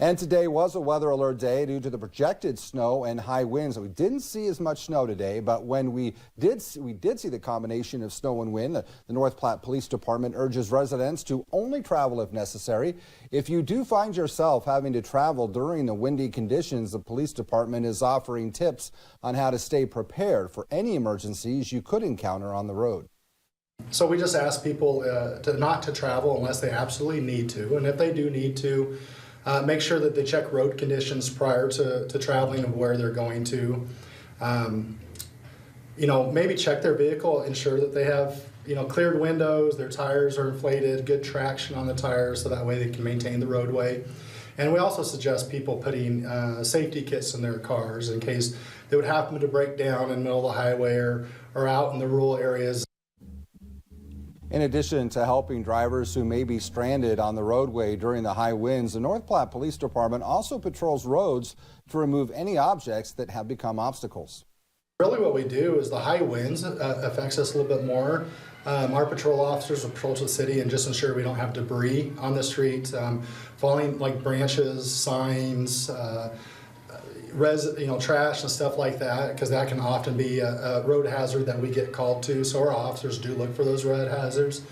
And today was a weather alert day due to the projected snow and high winds. We didn't see as much snow today, but when we did see the combination of snow and wind. The North Platte Police Department urges residents to only travel if necessary. If you do find yourself having to travel during the windy conditions, the police department is offering tips on how to stay prepared for any emergencies you could encounter on the road. So we just ask people not to travel unless they absolutely need to, and if they do need to, make sure that they check road conditions prior to traveling of where they're going to. Maybe check their vehicle, ensure that they have cleared windows, their tires are inflated, good traction on the tires, so that way they can maintain the roadway. And we also suggest people putting safety kits in their cars in case they would happen to break down in the middle of the highway or out in the rural areas. In addition to helping drivers who may be stranded on the roadway during the high winds, the North Platte Police Department also patrols roads to remove any objects that have become obstacles. Really what we do is the high winds affects us a little bit more. Our patrol officers will patrol the city and just ensure we don't have debris on the street, falling like branches, signs, trash and stuff like that, because that can often be a road hazard that we get called to. So our officers do look for those road hazards.